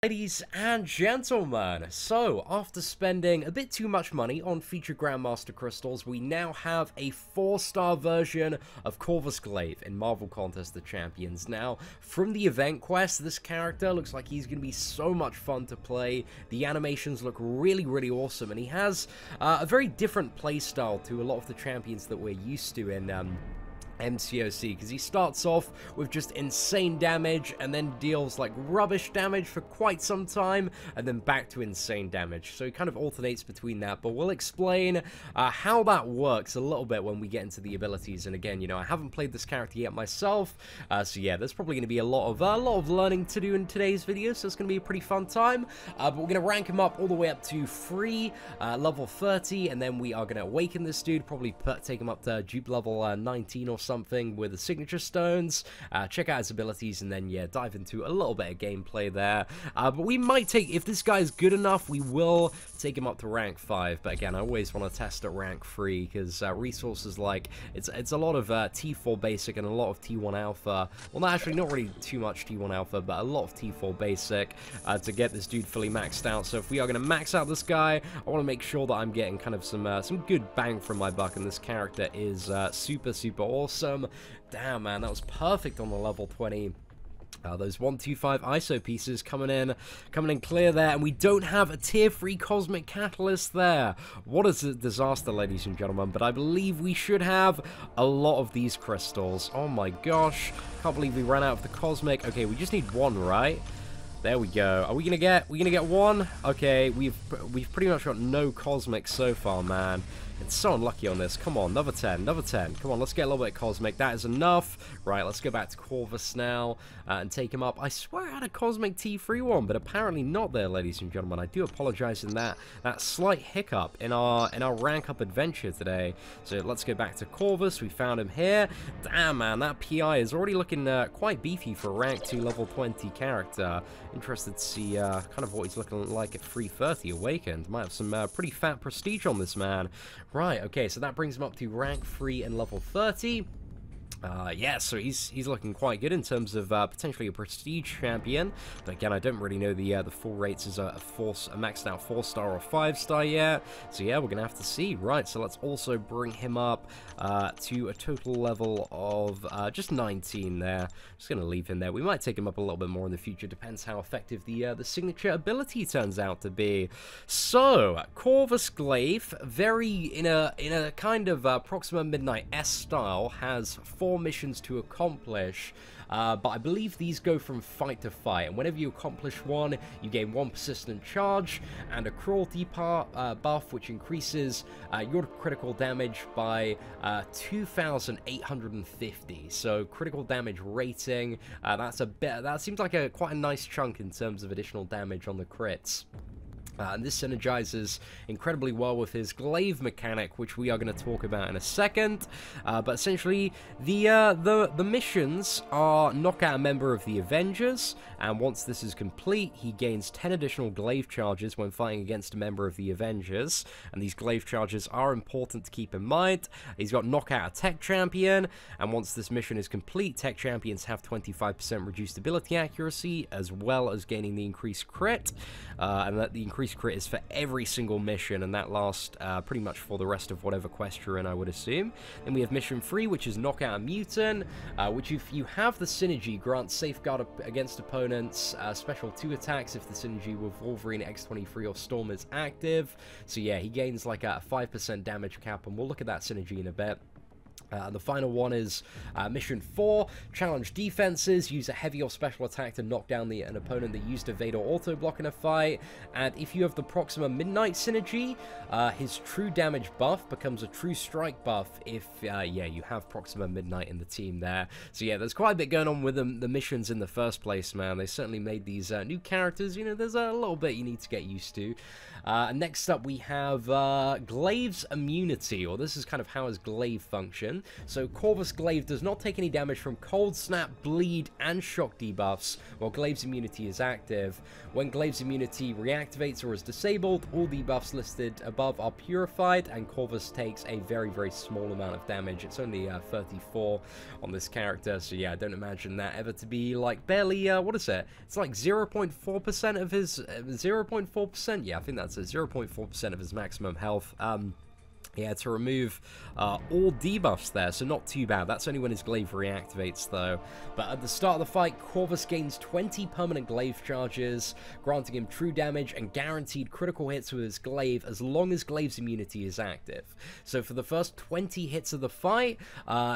Ladies and gentlemen, so after spending a bit too much money on featured Grandmaster crystals, we now have a 4-star version of Corvus Glaive in Marvel Contest of Champions. Now, from the event quest, this character looks like he's going to be so much fun to play. The animations look really, really awesome, and he has a very different playstyle to a lot of the champions that we're used to in MCOC, because he starts off with just insane damage and then deals like rubbish damage for quite some time and then back to insane damage. So he kind of alternates between that, but we'll explain how that works a little bit when we get into the abilities. And again, you know, I haven't played this character yet myself, so yeah, there's probably going to be a lot of learning to do in today's video, so it's going to be a pretty fun time. But we're going to rank him up all the way up to free, level 30, and then we are going to awaken this dude, probably take him up to dupe level 19 or something with the signature stones, check out his abilities, and then yeah, dive into a little bit of gameplay there. But we might take, if this guy's good enough, we will take him up to rank 5. But again, I always want to test at rank 3 because resources like it's a lot of T4 basic and a lot of T1 alpha. Well, not actually, not really too much T1 alpha, but a lot of T4 basic to get this dude fully maxed out. So if we are going to max out this guy, I want to make sure that I'm getting kind of some good bang for my buck, and this character is super awesome. Damn, man, that was perfect on the level 20. Those 125 ISO pieces coming in clear there, and we don't have a tier 3 cosmic catalyst there. What a disaster, ladies and gentlemen, but I believe we should have a lot of these crystals. Oh my gosh, can't believe we ran out of the cosmic. Okay, we just need one, right? There we go. Are we gonna get one? Okay, we've pretty much got no cosmic so far, man. It's so unlucky on this. Come on, another 10, another 10. Come on, let's get a little bit of cosmic. That is enough. Right, let's go back to Corvus now and take him up. I swear I had a cosmic T3 one, but apparently not there, ladies and gentlemen. I do apologize in that slight hiccup in our rank up adventure today. So let's go back to Corvus. We found him here. Damn, man, that PI is already looking quite beefy for a rank 2 level 20 character. Interested to see kind of what he's looking like at 330 awakened. Might have some pretty fat prestige on this man. Right, okay, so that brings him up to rank 3 and level 30. Yeah, so he's looking quite good in terms of potentially a prestige champion. But again, I don't really know the full rates as a maxed out 4-star or 5-star yet. So yeah, we're gonna have to see. Right, so let's also bring him up to a total level of just 19 there. Just gonna leave him there. We might take him up a little bit more in the future. Depends how effective the signature ability turns out to be. So Corvus Glaive, very in a kind of Proxima Midnight S style, has 4 missions to accomplish, but I believe these go from fight to fight, and whenever you accomplish one, you gain 1 persistent charge and a cruelty buff, which increases your critical damage by 2,850. So critical damage rating, that seems like quite a nice chunk in terms of additional damage on the crits. And this synergizes incredibly well with his glaive mechanic, which we are going to talk about in a second. But essentially, the missions are knock out a member of the Avengers, and once this is complete, he gains 10 additional glaive charges when fighting against a member of the Avengers. And these glaive charges are important to keep in mind. He's got knock out a tech champion, and once this mission is complete, tech champions have 25% reduced ability accuracy, as well as gaining the increased crit, and that the increased crit is for every single mission, and that lasts pretty much for the rest of whatever quest you're in, I would assume. Then we have mission 3, which is knock out a mutant, which if you have the synergy, grants safeguard against opponents, special 2 attacks if the synergy with Wolverine, X-23 or Storm is active. So yeah, he gains like a 5% damage cap, and we'll look at that synergy in a bit. The final one is mission 4, challenge defenses, use a heavy or special attack to knock down an opponent that used evade or auto block in a fight, and if you have the Proxima Midnight synergy, his true damage buff becomes a true strike buff if, yeah, you have Proxima Midnight in the team there. So yeah, there's quite a bit going on with the missions in the first place, man. They certainly made these new characters, you know, there's a little bit you need to get used to. Next up we have Glaives Immunity, or this is kind of how his glaive functions. mention. So Corvus Glaive does not take any damage from Cold Snap, Bleed, and Shock debuffs, while Glaives Immunity is active. When Glaives Immunity reactivates or is disabled, all debuffs listed above are purified, and Corvus takes a very, very small amount of damage. It's only 34 on this character, so yeah, I don't imagine that ever to be, like, barely, what is it? It's like 0.4% of his, 0.4%? Yeah, I think that's it, 0.4% of his maximum health. Yeah, to remove all debuffs there, so not too bad. That's only when his glaive reactivates, though. But at the start of the fight, Corvus gains 20 permanent glaive charges, granting him true damage and guaranteed critical hits with his glaive as long as Glaives Immunity is active. So for the first 20 hits of the fight,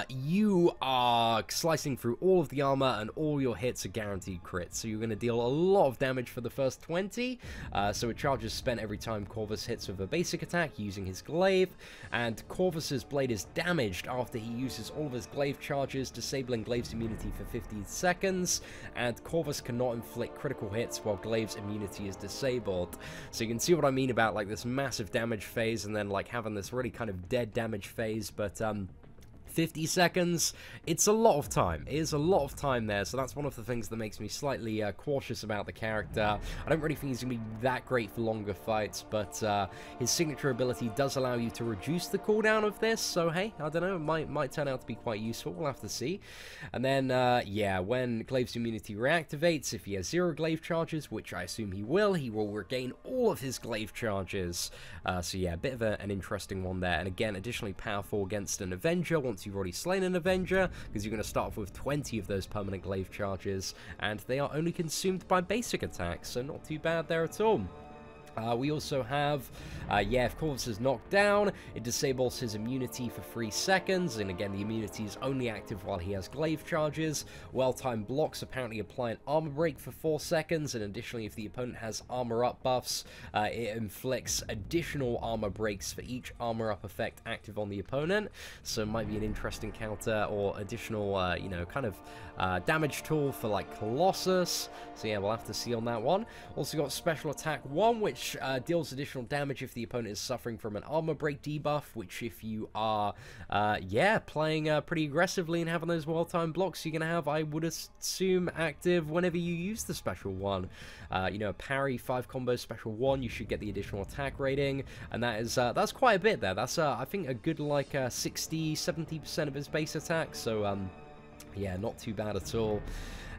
you are slicing through all of the armor, and all your hits are guaranteed crits. So you're going to deal a lot of damage for the first 20. So a charge is spent every time Corvus hits with a basic attack using his glaive. And Corvus's blade is damaged after he uses all of his glaive charges, disabling Glaives Immunity for 15 seconds, and Corvus cannot inflict critical hits while Glaives Immunity is disabled. So you can see what I mean about, like, this massive damage phase and then, like, having this really kind of dead damage phase, but 50 seconds, it's a lot of time. It is a lot of time there, so that's one of the things that makes me slightly cautious about the character. I don't really think he's going to be that great for longer fights, but his signature ability does allow you to reduce the cooldown of this, so hey, I don't know, it might turn out to be quite useful. We'll have to see. And then, yeah, when Glaives Immunity reactivates, if he has 0 glaive charges, which I assume he will regain all of his glaive charges. So yeah, a bit of an interesting one there, and again, additionally powerful against an Avenger once you've already slain an Avenger, because you're going to start off with 20 of those permanent glaive charges, and they are only consumed by basic attacks, so not too bad there at all. We also have, yeah, if Corvus is knocked down, it disables his immunity for 3 seconds, and again, the immunity is only active while he has glaive charges. Well-timed blocks apparently apply an armor break for 4 seconds, and additionally, if the opponent has armor up buffs, it inflicts additional armor breaks for each armor up effect active on the opponent, so it might be an interesting counter or additional, you know, kind of damage tool for, like, Colossus. So yeah, we'll have to see on that one. Also got Special Attack 1, which deals additional damage if the opponent is suffering from an armor break debuff, which if you are, yeah, playing pretty aggressively and having those well-timed blocks, you're going to have, I would assume, active whenever you use the special one. You know, parry 5 combo special 1, you should get the additional attack rating, and that is, that's quite a bit there. That's, I think, a good, like, 60-70% of his base attack, so, yeah, not too bad at all.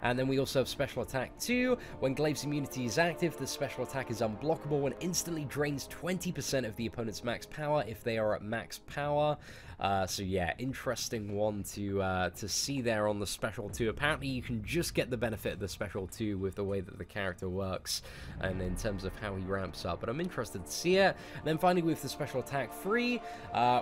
And then we also have Special Attack 2. When Glaives Immunity is active, the special attack is unblockable and instantly drains 20% of the opponent's max power if they are at max power. So yeah, interesting one to see there on the Special 2. Apparently you can just get the benefit of the Special 2 with the way that the character works and in terms of how he ramps up, but I'm interested to see it. And then finally with the Special Attack 3,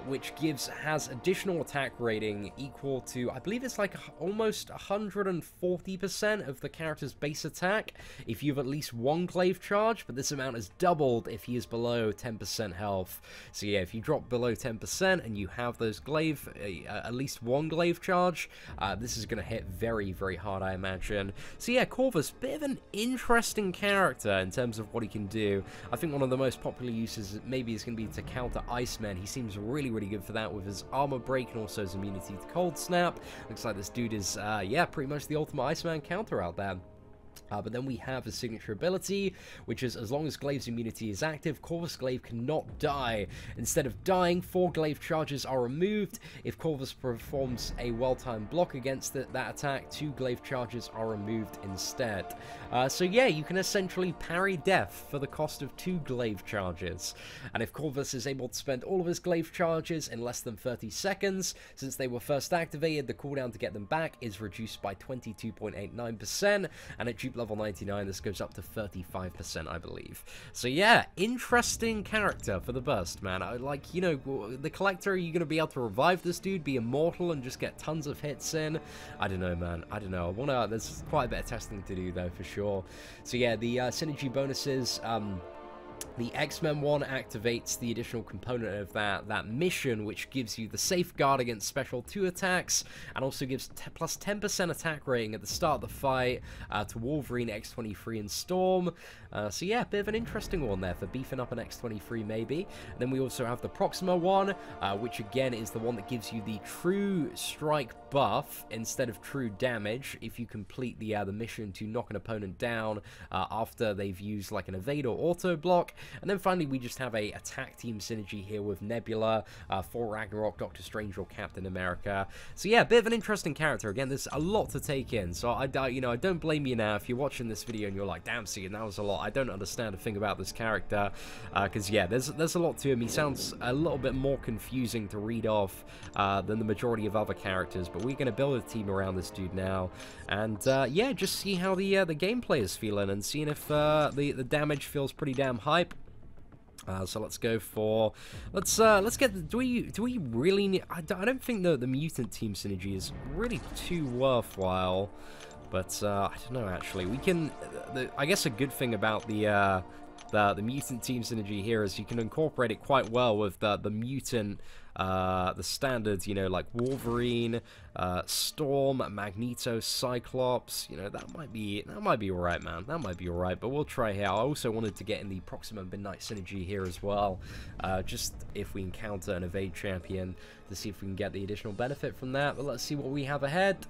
which has additional attack rating equal to, I believe it's like almost 140% of the character's base attack if you have at least 1 glaive charge, but this amount is doubled if he is below 10% health. So yeah, if you drop below 10% and you have those glaive, at least 1 glaive charge, this is going to hit very, very hard, I imagine. So yeah, Corvus, bit of an interesting character in terms of what he can do. I think one of the most popular uses maybe is going to be to counter Iceman. He seems really, really good for that with his armor break and also his immunity to cold snap. Looks like this dude is, yeah, pretty much the ultimate Iceman counter out there. But then we have his signature ability, which is as long as Glaives Immunity is active, Corvus Glaive cannot die. Instead of dying, 4 glaive charges are removed. If Corvus performs a well-timed block against that attack, 2 glaive charges are removed instead. So yeah, you can essentially parry death for the cost of 2 glaive charges. And if Corvus is able to spend all of his glaive charges in less than 30 seconds, since they were first activated, the cooldown to get them back is reduced by 22.89%, and at dupe level 99, this goes up to 35%, I believe. So yeah, interesting character for the burst, man. Like, you know, the Collector, are you going to be able to revive this dude, be immortal, and just get tons of hits in? I don't know, man. I don't know. There's quite a bit of testing to do, though, for sure. So yeah, the synergy bonuses, The X-Men one activates the additional component of that mission, which gives you the safeguard against special 2 attacks, and also gives plus 10% attack rating at the start of the fight to Wolverine, X-23, and Storm. So yeah, a bit of an interesting one there for beefing up an X-23 maybe. And then we also have the Proxima one, which again is the one that gives you the true strike buff instead of true damage if you complete the mission to knock an opponent down after they've used like an evade or auto block. And then finally we just have a attack team synergy here with Nebula, for Ragnarok, Doctor Strange, or Captain America. So yeah, a bit of an interesting character. Again, there's a lot to take in, so I don't blame you now if you're watching this video and you're like, damn, Seatin, that was a lot. I don't understand a thing about this character, because yeah, there's a lot to him. He sounds a little bit more confusing to read off than the majority of other characters, but we're going to build a team around this dude now, and yeah, just see how the gameplay is feeling, and seeing if the damage feels pretty damn hype. So let's go for, let's get, do we really need, I don't think the Mutant team synergy is really too worthwhile, but I don't know, actually. We can, I guess a good thing about the Mutant team synergy here is you can incorporate it quite well with the Mutant, the standards, you know, like Wolverine, Storm, Magneto, Cyclops. You know, that might be alright, man. That might be alright, but we'll try here. I also wanted to get in the Proxima Midnight synergy here as well, just if we encounter an evade champion, to see if we can get the additional benefit from that. But let's see what we have ahead.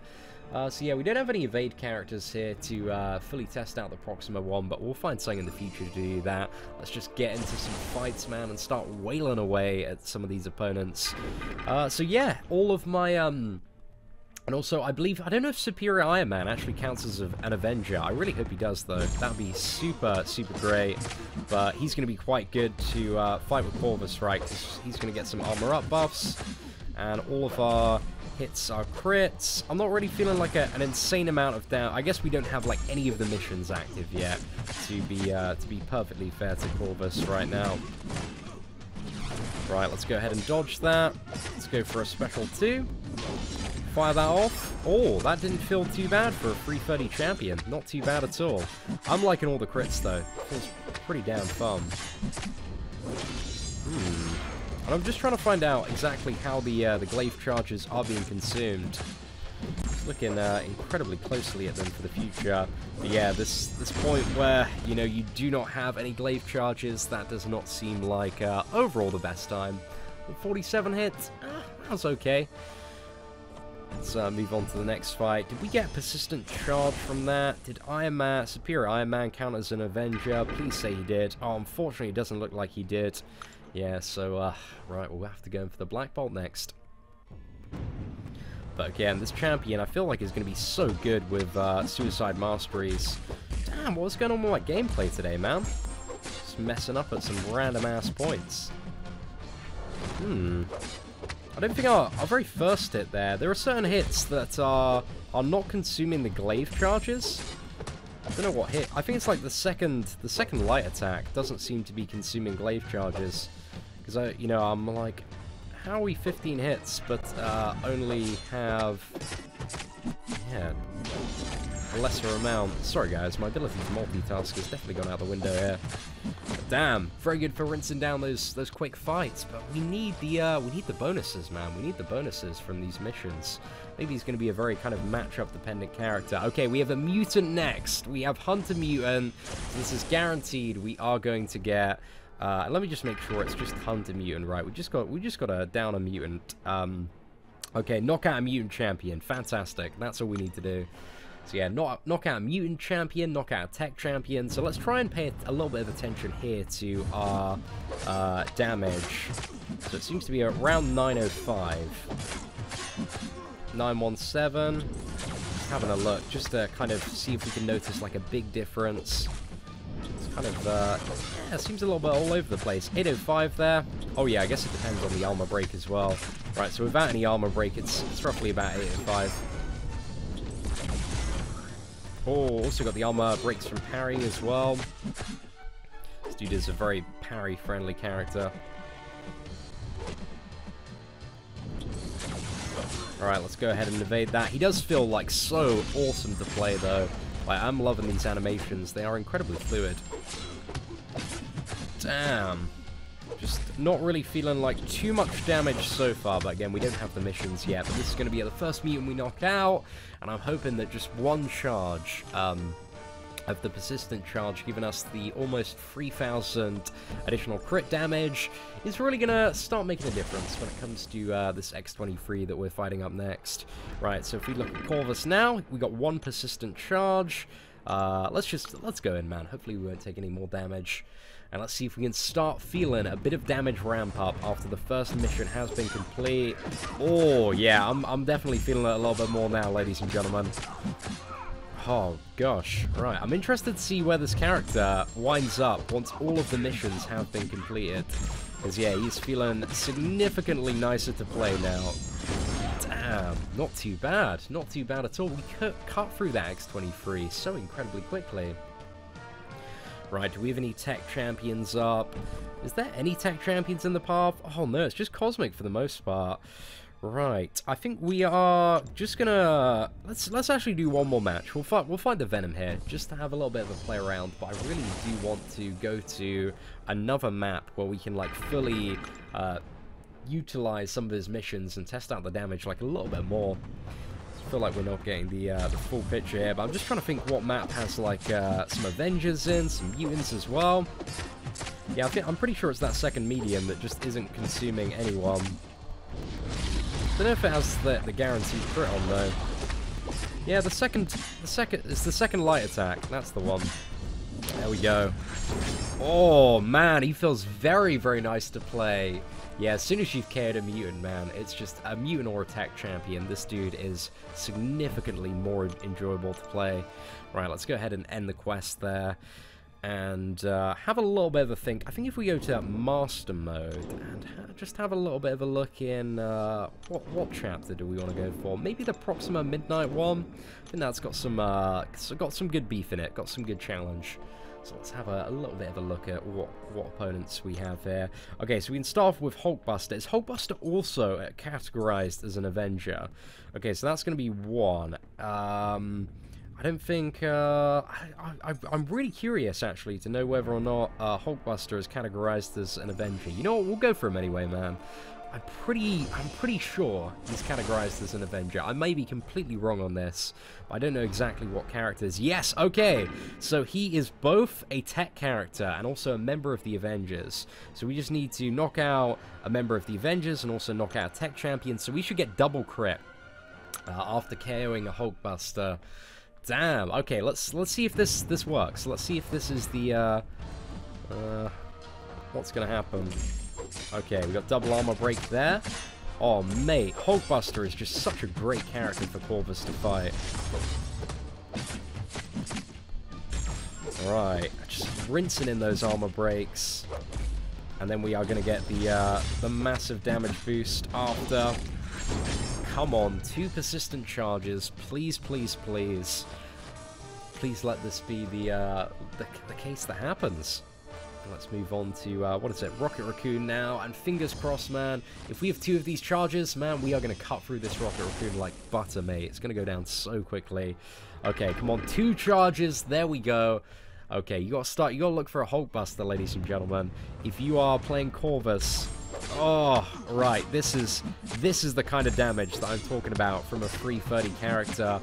So yeah, we don't have any evade characters here to fully test out the Proxima one, but we'll find something in the future to do that. Let's just get into some fights, man, and start wailing away at some of these opponents. So yeah, all of my, and also, I don't know if Superior Iron Man actually counts as an Avenger. I really hope he does, though. That would be super, super great. But he's going to be quite good to fight with Corvus, right? 'Cause he's going to get some armor up buffs, and all of our hits are crits. I'm not really feeling like an insane amount of damage. I guess we don't have like any of the missions active yet, to be perfectly fair to Corvus right now. Right, let's go ahead and dodge that. Let's go for a special 2. Fire that off. Oh, that didn't feel too bad for a 330 champion. Not too bad at all. I'm liking all the crits though. Feels pretty damn fun. And I'm just trying to find out exactly how the glaive charges are being consumed. Just looking incredibly closely at them for the future. But yeah, this point where, you know, you do not have any glaive charges, that does not seem like overall the best time. But 47 hits, that was okay. Let's move on to the next fight. Did we get persistent charge from that? Did Superior Iron Man count as an Avenger? Please say he did. Oh, unfortunately, it doesn't look like he did. Yeah, so, right, we'll have to go in for the Black Bolt next. But again, this champion, I feel like is going to be so good with Suicide Masteries. Damn, what's going on with my gameplay today, man? Just messing up at some random-ass points. I don't think our very first hit there are certain hits that are not consuming the glaive charges. I don't know what hit. I think it's like the second light attack doesn't seem to be consuming glaive charges. Because I'm like, how are we 15 hits but only have, yeah, a lesser amount. Sorry guys, my ability to multitask has definitely gone out the window here. But damn, very good for rinsing down those quick fights. But we need the bonuses, man. We need the bonuses from these missions. Maybe he's going to be a very kind of matchup dependent character. Okay, we have a Mutant next. We have Hunter Mutant. So this is guaranteed we are going to get. Let me just make sure it's just Hunter Mutant, right? We just got to down a Mutant. Okay, knock out a Mutant champion. Fantastic. That's all we need to do. So yeah, knock out a Mutant champion, knock out a Tech champion. So let's try and pay a little bit of attention here to our damage. So it seems to be around 905. 917. Just having a look, just to kind of see if we can notice like a big difference. It's kind of, yeah, it seems a little bit all over the place. 805 there. Oh yeah, I guess it depends on the armor break as well. Right, so without any armor break, it's roughly about 805. Oh, also got the armor breaks from parry as well. This dude is a very parry-friendly character. Alright, let's go ahead and evade that. He does feel like so awesome to play though. Like, I'm loving these animations. They are incredibly fluid. Damn. Just not really feeling like too much damage so far, but again, we don't have the missions yet. But this is going to be the first mutant we knock out, and I'm hoping that just one charge of the persistent charge, giving us the almost 3,000 additional crit damage, is really going to start making a difference when it comes to this X-23 that we're fighting up next. Right, so if we look at Corvus now, we got one persistent charge. Let's go in, man. Hopefully we won't take any more damage. And let's see if we can start feeling a bit of damage ramp up after the first mission has been complete. Oh, yeah, I'm definitely feeling it a little bit more now, ladies and gentlemen. Oh, gosh. Right, I'm interested to see where this character winds up once all of the missions have been completed. Because, yeah, he's feeling significantly nicer to play now. Damn, not too bad. Not too bad at all. We cut through that X-23 so incredibly quickly. Right, do we have any tech champions up? Is there any tech champions in the path? Oh no, it's just Cosmic for the most part. Right, I think we are just gonna... Let's actually do one more match. We'll find the Venom here, just to have a little bit of a play around, but I really do want to go to another map where we can, like, fully utilize some of his missions and test out the damage, like, a little bit more. I feel like we're not getting the full picture here, but I'm just trying to think what map has like some Avengers in, some Mutants as well. Yeah, I'm pretty sure it's that second medium that just isn't consuming anyone. Don't know if it has the guaranteed crit on though. Yeah, it's the second light attack. That's the one. There we go. Oh man, he feels very, very nice to play. Yeah, as soon as you've KO'd a mutant, man, it's just a mutant or a tech champion. This dude is significantly more enjoyable to play. Right, let's go ahead and end the quest there. And have a little bit of a think. I think if we go to Master Mode and just have a little bit of a look in... what chapter do we want to go for? Maybe the Proxima Midnight one? I think that's got some good beef in it, got some good challenge. So let's have a little bit of a look at what opponents we have here. Okay, so we can start off with Hulkbuster. Is Hulkbuster also categorized as an Avenger? Okay, so that's going to be one. I don't think... I'm really curious, actually, to know whether or not Hulkbuster is categorized as an Avenger. You know what? We'll go for him anyway, man. I'm pretty sure he's categorized as an Avenger. I may be completely wrong on this, but I don't know exactly what characters. Yes, okay. So he is both a tech character and also a member of the Avengers. So we just need to knock out a member of the Avengers and also knock out a tech champion. So we should get double crit after KOing a Hulkbuster. Damn. Okay, let's see if this works. Let's see if this is the what's gonna happen. Okay, we got double armor break there. Oh, mate, Hulkbuster is just such a great character for Corvus to fight. Alright, just rinsing in those armor breaks. And then we are going to get the massive damage boost after. Come on, 2 persistent charges. Please, please, please. Please let this be the case that happens. Let's move on to, what is it, Rocket Raccoon now, and fingers crossed, man, if we have 2 of these charges, man, we are going to cut through this Rocket Raccoon like butter, mate. It's going to go down so quickly. Okay, come on, 2 charges, there we go. Okay, you gotta look for a Hulkbuster, ladies and gentlemen. If you are playing Corvus, oh, right, this is the kind of damage that I'm talking about from a 330 character.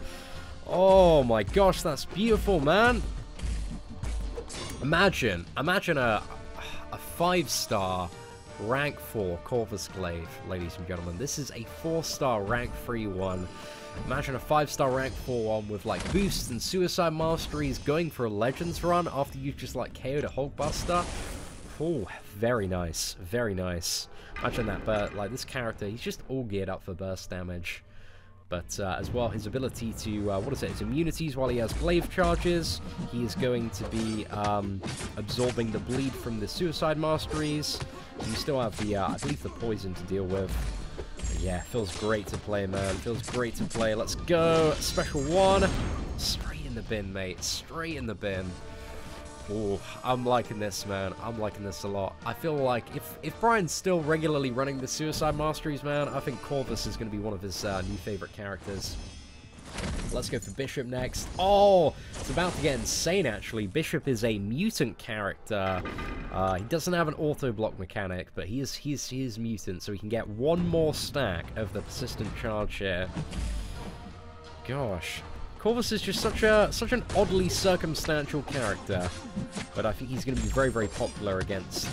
Oh my gosh, that's beautiful, man. Imagine a 5-star rank 4 Corvus Glaive, ladies and gentlemen. This is a 4-star rank 3 one. Imagine a 5-star rank 4 one with like boosts and suicide masteries going for a Legends run after you've just like KO'd a Hulkbuster. Oh, very nice, very nice. Imagine that, but like this character, he's just all geared up for burst damage. But as well, his ability to, what is it, his immunities while he has glaive charges. He is going to be absorbing the bleed from the suicide masteries. And you still have the, I believe, the poison to deal with. But yeah, feels great to play, man. Feels great to play. Let's go. Special 1. Straight in the bin, mate. Straight in the bin. Oh, I'm liking this, man. I'm liking this a lot. I feel like if Brian's still regularly running the Suicide Masteries, man, I think Corvus is going to be one of his new favorite characters. Let's go for Bishop next. Oh, it's about to get insane, actually. Bishop is a mutant character. He doesn't have an auto-block mechanic, but he is mutant, so he can get one more stack of the persistent charge here. Gosh. Corvus is just such an oddly circumstantial character, but I think he's going to be very, very popular against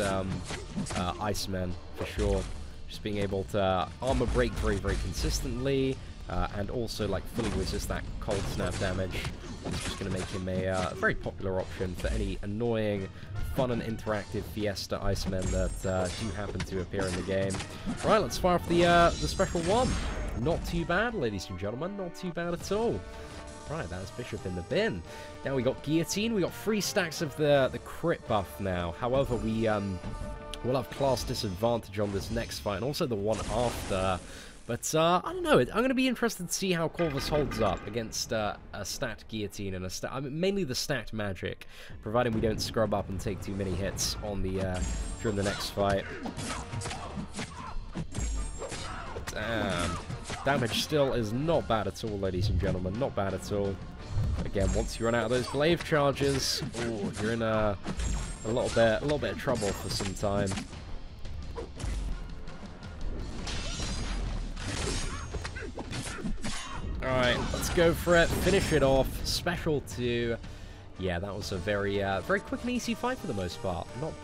Icemen, for sure. Just being able to armor break very, very consistently, and also like fully resist that cold snap damage. It's just going to make him a very popular option for any annoying, fun and interactive Fiesta Icemen that do happen to appear in the game. Right, let's fire off the special one. Not too bad, ladies and gentlemen, not too bad at all. Right, that's Bishop in the bin. Now we got Guillotine. We got 3 stacks of the crit buff now. However, we will have class disadvantage on this next fight, and also the one after. But I don't know. I'm going to be interested to see how Corvus holds up against a stacked Guillotine and mainly the stacked magic, providing we don't scrub up and take too many hits on the during the next fight. Damn. Damage still is not bad at all, ladies and gentlemen. Not bad at all. Again, once you run out of those glaive charges, ooh, you're in a little bit of trouble for some time. Alright, let's go for it. Finish it off. Special 2. Yeah, that was a very quick and easy fight for the most part. Not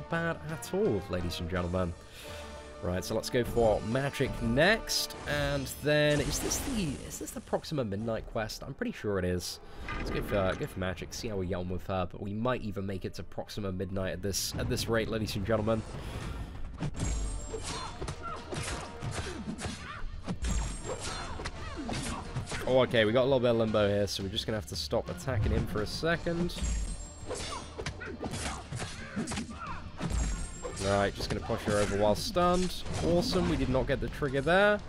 bad at all, ladies and gentlemen. Right, so let's go for magic next, and then is this the Proxima Midnight quest? I'm pretty sure it is. Let's go for magic, see how we get on with her, but we might even make it to Proxima Midnight at this rate, ladies and gentlemen. Oh, okay, we got a little bit of limbo here, so we're just gonna have to stop attacking him for a second. Right, just going to push her over while stunned. Awesome, we did not get the trigger there.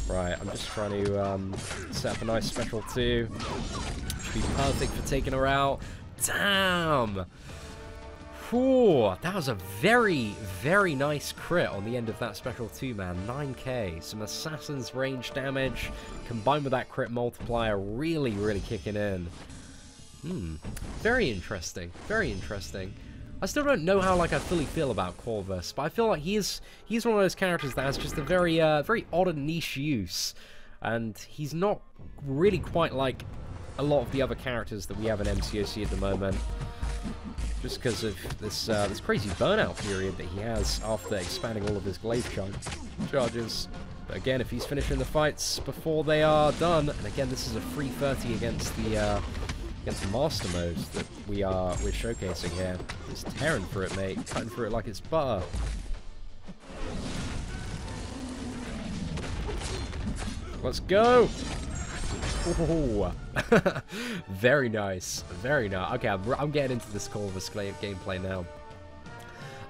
Right, I'm just trying to set up a nice special 2. Should be perfect for taking her out. Damn! Whew, that was a very, very nice crit on the end of that special 2, man. 9k. Some Assassin's range damage combined with that crit multiplier really, really kicking in. Very interesting. Very interesting. I still don't know how I fully feel about Corvus, but I feel like he's one of those characters that has just a very very odd and niche use, and he's not really quite like a lot of the other characters that we have in MCOC at the moment, just because of this this crazy burnout period that he has after expanding all of his glaive charges. But again, if he's finishing the fights before they are done, and again this is a free 30 against the Master Mode that we're showcasing here. Just tearing through it, mate. Cutting through it like it's butter. Let's go! Ooh. Very nice. Very nice. Okay, I'm getting into this Corvus Glaive gameplay now.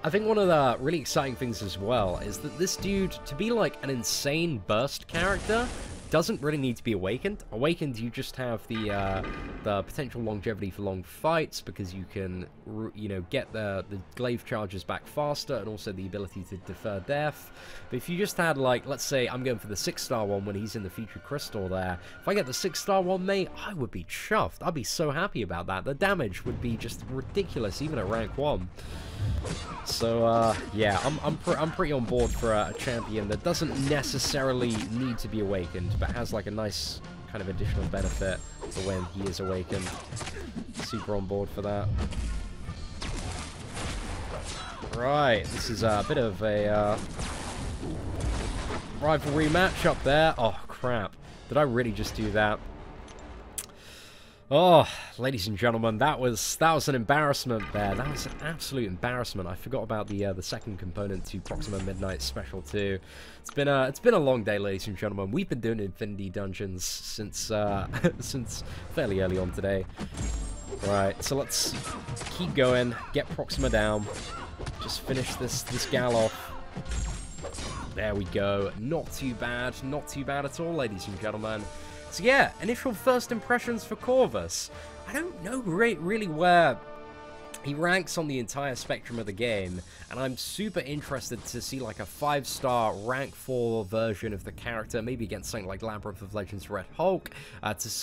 I think one of the really exciting things as well is that this dude, to be like an insane burst character, doesn't really need to be awakened. Awakened, you just have the potential longevity for long fights, because you can, you know, get the glaive charges back faster, and also the ability to defer death. But if you just had, like, let's say I'm going for the 6-star one when he's in the featured crystal there. If I get the 6-star one, mate, I would be chuffed. I'd be so happy about that. The damage would be just ridiculous, even at rank 1. So yeah, I'm pretty on board for a champion that doesn't necessarily need to be awakened, but has like a nice kind of additional benefit for when he is awakened. Super on board for that. Right, this is a bit of a rivalry match up there. Oh crap! Did I really just do that? Oh, ladies and gentlemen, that was an embarrassment there. That was an absolute embarrassment. I forgot about the second component to Proxima Midnight Special 2. It's been a long day, ladies and gentlemen. We've been doing Infinity Dungeons since since fairly early on today. Right, so let's keep going. Get Proxima down. Just finish this gal off. There we go. Not too bad. Not too bad at all, ladies and gentlemen. So yeah, initial first impressions for Corvus. I don't know really where He ranks on the entire spectrum of the game, and I'm super interested to see like a 5-star rank 4 version of the character, maybe against something like Labyrinth of Legends Red Hulk,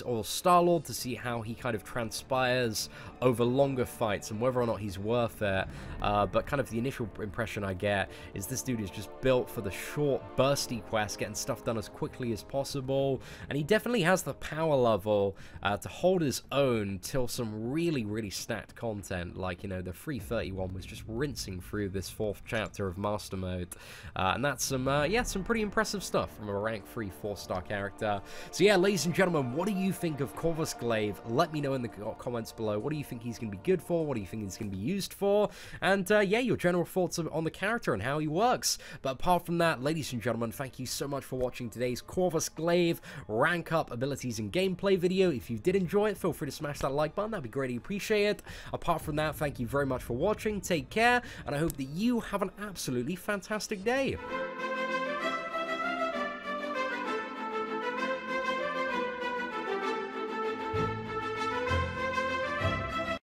or Star-Lord, to see how he kind of transpires over longer fights and whether or not he's worth it. But kind of the initial impression I get is this dude is just built for the short, bursty quests, getting stuff done as quickly as possible, and he definitely has the power level to hold his own till some really, really stacked content, like, you know, the 331 was just rinsing through this 4th chapter of Master Mode, and that's some, yeah, some pretty impressive stuff from a rank 3 4-star character. So yeah, ladies and gentlemen, what do you think of Corvus Glaive? Let me know in the comments below. What do you think he's going to be good for? What do you think he's going to be used for? And yeah, your general thoughts on the character and how he works. But apart from that, ladies and gentlemen, thank you so much for watching today's Corvus Glaive rank up abilities and gameplay video. If you did enjoy it, feel free to smash that like button. That'd be greatly appreciated. Apart from that, thank you very much for watching. Take care, and I hope that you have an absolutely fantastic day.